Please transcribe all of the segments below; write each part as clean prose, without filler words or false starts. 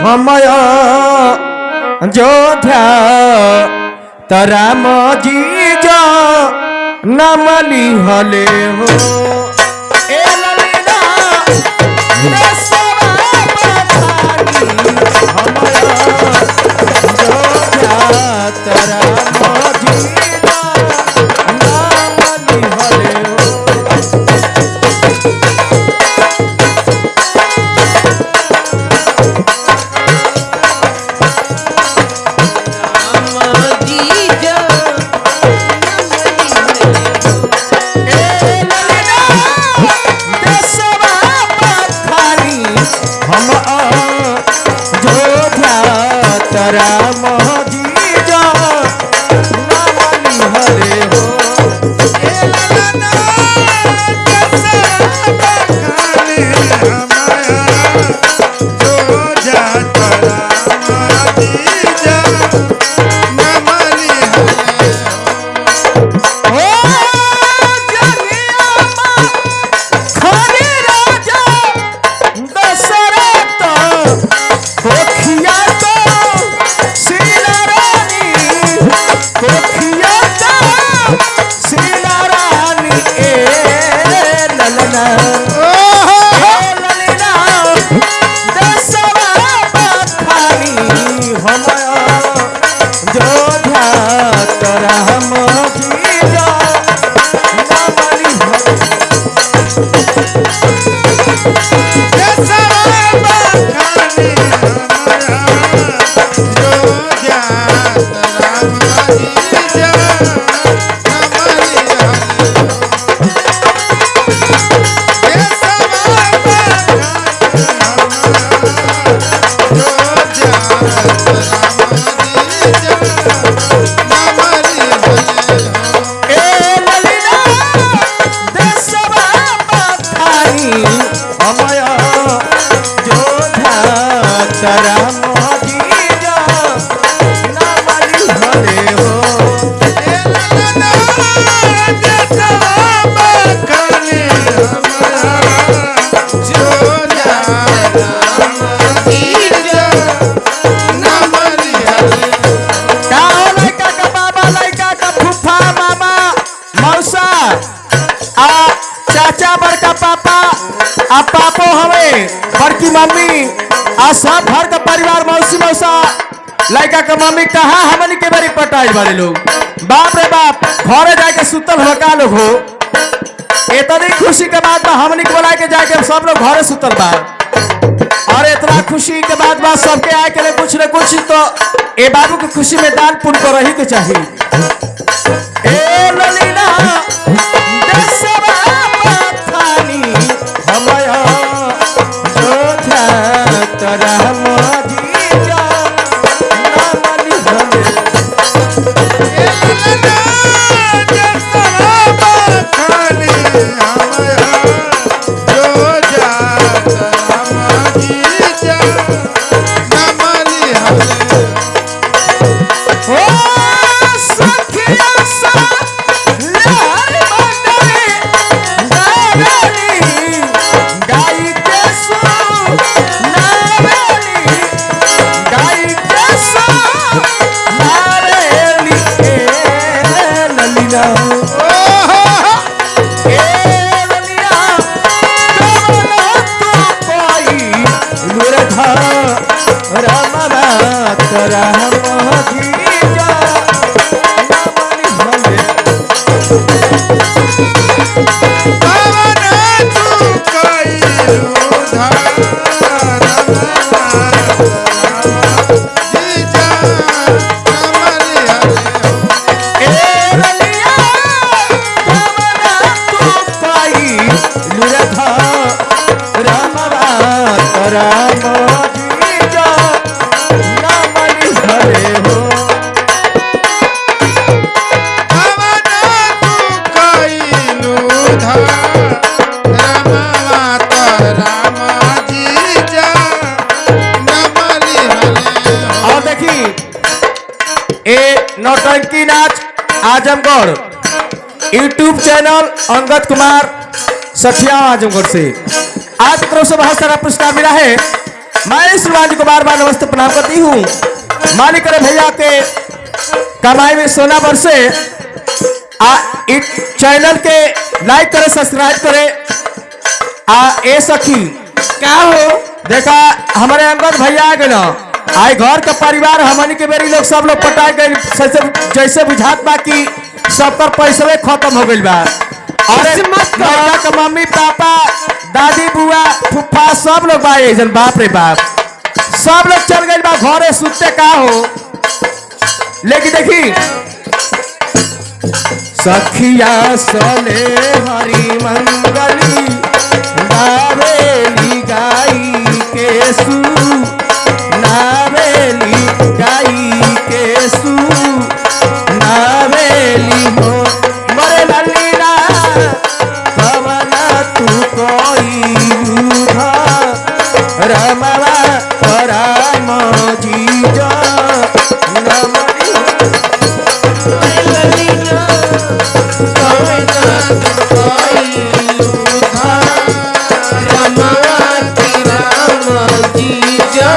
हमय जोध्या तराम जीज नमली हले हो ए ललिना हमय जोध्या तराम जीज नमली हले हो राम जीज नमली हरे हो चाचा बड़का पापा आ पापो हमें बड़की मम्मी आ सब घर का परिवार मौसी मौसा लड़का का मम्मी कहा हमनी के बारी पटाई वाले लोग बाप रे बाप घरे जाके सुतल हका लोग हो इतनी खुशी के बाद हमनी के बुला के जाके सब लोग घरे सुतल बा और इतना खुशी के बाद सबके आए के कुछ न कुछ तो ए बाबू की खुशी में दान पुण्य तो रही के चाहिए ए ललिना Oh, नौटंकी नाच आजमगढ़ यूट्यूब चैनल अंगद कुमार सठिया आजमगढ़ से आज की तरफ से बहुत सारा पुरस्कार मिला है। मैं इस शिवाजी को बार बार नमस्ते प्रणाम करती हूँ। मालिक करे भैया के कमाई में सोना बरसे चैनल के लाइक करे सब्सक्राइब करे ए सखी क्या हो देखा हमारे अंगद भैया आ गए ना आए घर का परिवार हमनी के बेरी लोग सब लोग पटाए गए जैसे बुझात बा कि सबकर पैसे खत्म हो गई बा। अरे का मम्मी पापा दादी बुआ फुफा सब लोग बा जन बाप रे बाप सब लोग चल गए बा घरे सुते का हो। लेकिन देखी सखिया सले हरि मंगली नावेली गाई केसु नावेली गाई केसु नावेली हो मरे ललीला कवना तू कोई रूधा रमवा राम जीजा नमरी ललीला कवना तू कोई रूधा रमवा राम जीजा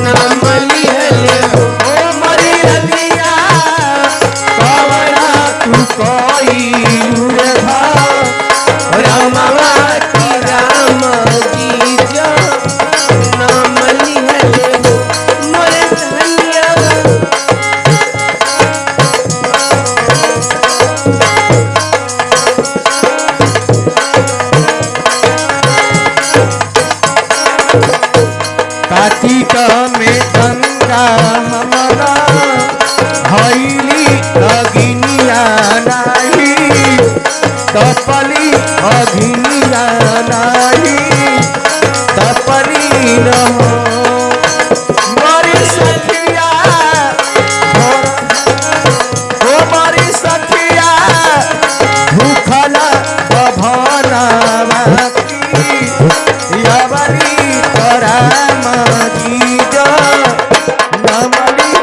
नमली हले ओ मरी ललिया कवना तू कोई रूधा रमवा राम जीजा नमली हले मोरे धनिया कार्तिक में गंगा हमारा हईली अग्निया नाही तपली अग्निया नाही तपली न हो मरी सखिया ओ मरी सखिया भूखला बभना यावरी राम जीजा नमली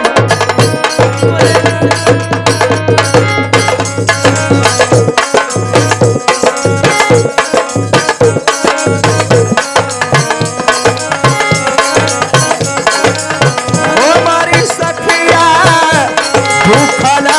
ओ मारी सखिया भूखला